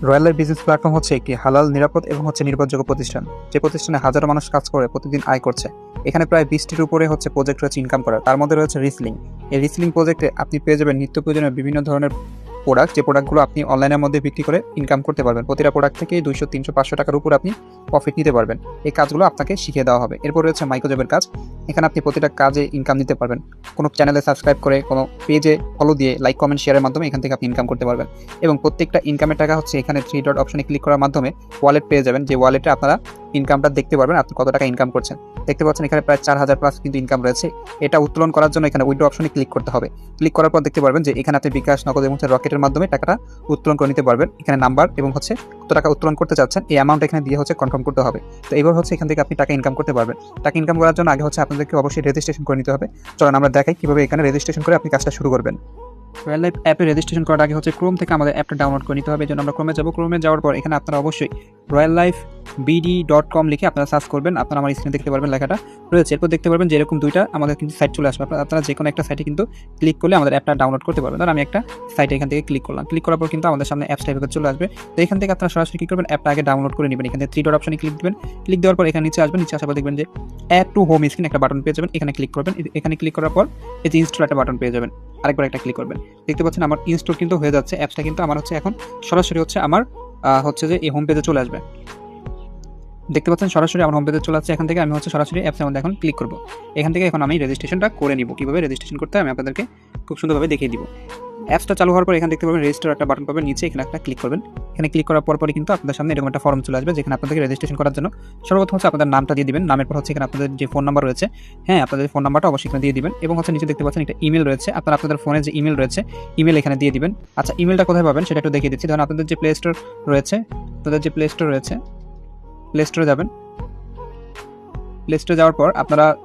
Royal life business platform হচ্ছে একটি হালাল, নিরাপদ এবং নির্ভরযোগ্য প্রতিষ্ঠান, যে প্রতিষ্ঠানে হাজারো মানুষ কাজ করে প্রতিদিন আয় করছে। এখানে প্রায় 20টির উপরে প্রজেক্ট রয়েছে ইনকাম করার। তার মধ্যে রয়েছে রিসলিং। এই রিসলিং প্রজেক্টে আপনি পেয়ে যাবেন নিত্য প্রয়োজনীয় বিভিন্ন ধরনের প্রোডাক্ট, যে প্রোডাক্টগুলো আপনি অনলাইনের মধ্যে বিক্রি করে ইনকাম করতে পারবেন। প্রতিটা প্রোডাক্ট থেকে 200, 300, 500 টাকার উপর আপনি প্রফিট নিতে পারবেন। এই কাজগুলো আপনাকে শিখিয়ে দেওয়া হবে। এরপর রয়েছে মাইক্রোজবের কাজ। এখানে আপনি প্রতিটা কাজে ইনকাম নিতে পারবেন। কোনো চ্যানেলে সাবস্ক্রাইব করে, কোনো পেজে ফলো দিয়ে, লাইক, কমেন্ট, শেয়ারের মাধ্যমে এখান থেকে আপনি ইনকাম করতে পারবেন। এবং প্রত্যেকটা ইনকামের টাকা এখানে 3 ডট অপশনে ক্লিক করার মাধ্যমে ওয়ালেট পেয়ে যাবেন, যে ওয়ালেটে আপনারা ইনকামটা দেখতে পারবেন, আপনি কত টাকা ইনকাম করছেন। দেখতে পাচ্ছেন এখানে প্রায় 4000 প্লাস কিন্তু ইনকাম রয়েছে। এটা উত্তোলন করার জন্য এখানে উইথড্র অপশনে ক্লিক করতে হবে। ক্লিক করার পর দেখতে পারবেন যে এখানে আপনি বিকাশ, নগদ এবং রকেটের মাধ্যমে টাকাটা উত্তোলন করে নিতে পারবেন। এখানে নাম্বার এবং কত টাকা উত্তোলন করতে চাচ্ছেন, এই অ্যামাউন্ট এখানে দিয়ে কনফার্ম করতে হবে। তো এবার এখান থেকে আপনি টাকা ইনকাম করতে পারবেন। টাকা ইনকাম করার জন্য আগে আপনাদেরকে অবশ্যই রেজিস্ট্রেশন করে নিতে হবে। চলুন আমরা দেখাই কিভাবে এখানে রেজিস্ট্রেশন করে আপনি কাজটা শুরু করবেন। রয়্যাল লাইফ অ্যাপে রেজিস্ট্রেশন করার আগে ক্রোম থেকে আমাদের অ্যাপটা ডাউনলোড করে নিতে হবে। এই জন্য আমরা ক্রোমে যাব। ক্রোমে যাওয়ার পর এখানে আপনারা অবশ্যই royallifebd.com লিখে আপনারা সার্চ করবেন। আপনারা আমার স্ক্রিনে দেখতে পারবেন লেখাটা রয়েছে। এরপর দেখতে পারবেন যে এরকম দুইটা আমাদের কিন্তু সাইট চলে আসবে। আপনারা যে কোনো একটা সাইটে কিন্তু ক্লিক করলে আমাদের অ্যাপটা ডাউনলোড করতে পারবেন। ধরুন আমি একটা সাইটে এখান থেকে ক্লিক করলাম। ক্লিক করার পর কিন্তু আমাদের সামনে অ্যাপস টাইপের চলে আসবে। তো এখান থেকে আপনারা সরাসরি কী করবেন, অ্যাপটা আগে ডাউনলোড করে নেবেন। এখানে 3 ডট অপশনে ক্লিক দিবেন। ক্লিক দেওয়ার পর এখানে নিচে আসবেন। নিচে আসার পর দেখবেন যে অ্যাড টু হোম স্ক্রিন একটা বাটন পেয়ে যাবেন। এখানে ক্লিক করবেন। এখানে ক্লিক করার পর এই যে ইনস্টল একটা বাটন পেয়ে যাবেন। আরেকবার একটা ক্লিক করবেন। দেখতে পাচ্ছেন আমার ইনস্টল কিন্তু হয়ে যাচ্ছে। অ্যাপসটা কিন্তু আমার এখন সরাসরি আমার যে এই হোম পেজে চলে আসবে। দেখতে পাচ্ছেন সরাসরি আমার হোম পেজে চলে আসছে। এখান থেকে আমি সরাসরি অ্যাপসের মধ্যে এখন ক্লিক করব। এখান থেকে এখন আমি রেজিস্ট্রেশনটা করে নিব। কীভাবে রেজিস্ট্রেশন করতে হয় আমি আপনাদেরকে খুব সুন্দরভাবে দেখিয়ে দিব। অ্যাপসটা চালু হওয়ার পর এখানে দেখতে পাবেন রেজিস্টার একটা বাটন পাবেন নিচে, এখানে একটা ক্লিক করবেন। এখানে ক্লিক করার পরই কিন্তু আপনাদের সামনে এরকম একটা ফর্ম চলে আসবে, যেখানে আপনাদেরকে রেজিস্ট্রেশন করার জন্য সর্বপ্রথম আপনাদের নামটা দিয়ে দিবেন। নামের পর এখানে আপনাদের যে ফোন নাম্বার রয়েছে, আপনাদের ফোন নাম্বারটা অবশ্যই এখানে দিয়ে দিবেন। এবং নিচে দেখতে পাচ্ছেন একটা ইমেল রয়েছে। আপনাদের ফোনে যে ইমেল রয়েছে, ইমেল এখানে দিয়ে দিবেন। আচ্ছা, ইমেলটা কোথায় পাবেন সেটা একটু দেখিয়ে দিচ্ছি। ধরুন আপনাদের যে প্লে স্টোর রয়েছে, প্লে স্টোরে যাবেন। প্লে স্টোরে যাওয়ার পর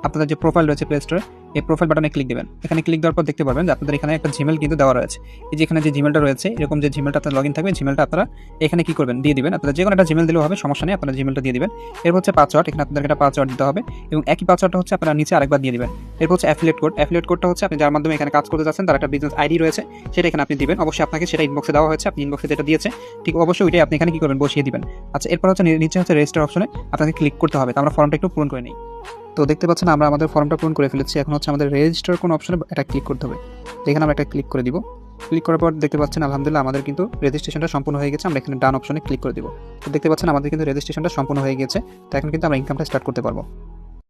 আপনাদের যে প্রোফাইল রয়েছে প্লে স্টোরে, এই প্রোফাইল বাটনে ক্লিক দেবেন। এখানে ক্লিক দেওয়ার পর দেখতে পারবেন যে আপনাদের এখানে একটা জিমেল কিন্তু দেওয়া রয়েছে। এই যে এখানে যে জিমেলটা রয়েছে, এরকম যে জিমেলটা আপনার লগইন থাকবে, জিমেলটা আপনারা এখানে কি করবেন, দিয়ে দিবেন। আপনারা যে কোনো একটা জিমেল দিলেও হবে, সমস্যা নেই। আপনারা জিমেলটা দিয়ে দিবেন। এরপর পাসওয়ার্ড, এখানে আপনাদের একটা পাসওয়ার্ড দিতে হবে এবং একই পাসওয়ার্ডটা আপনারা নিচে আরেকবার দিয়ে দিবেন। এরপর অ্যাফিলিয়েট কোড। অ্যাফিলিয়েট কোডটা আপনি যার মাধ্যমে এখানে কাজ করতে যাচ্ছেন, তার একটা বিজনেস আইডি রয়েছে, সেটা এখানে আপনি দিবেন। অবশ্যই আপনাকে সেটা ইনবক্সে দেওয়া হয়েছে। আপনি ইনবক্সে যেটা দিয়েছে ঠিক অবশ্যই ওইটাই আপনি এখানে কি করবেন, বসিয়ে দিবেন। আচ্ছা, এরপর নিচে রেজিস্টার অপশনে আপনাকে ক্লিক করতে হবে। তো আমরা ফর্মটা একটু পূরণ করে নিই। তো দেখতে পাচ্ছেন আমরা আমাদের ফর্মটা পূরণ করে ফেলেছি। এখন আমাদের রেজিস্টার কোন অপশনে এটা ক্লিক করতে হবে। এখানে আমরা একটা ক্লিক করে দিব। ক্লিক করার পর দেখতে পাচ্ছেন আলহামদুলিল্লাহ আমাদের কিন্তু রেজিস্ট্রেশনটা সম্পূর্ণ হয়ে গেছে। আমরা এখানে ডান অপশনে ক্লিক করে দিব। তো দেখতে পাচ্ছেন আমাদের কিন্তু রেজিস্ট্রেশনটা সম্পূর্ণ হয়ে গেছে। তো এখন কিন্তু আমরা ইনকামটা স্টার্ট করতে পারবো।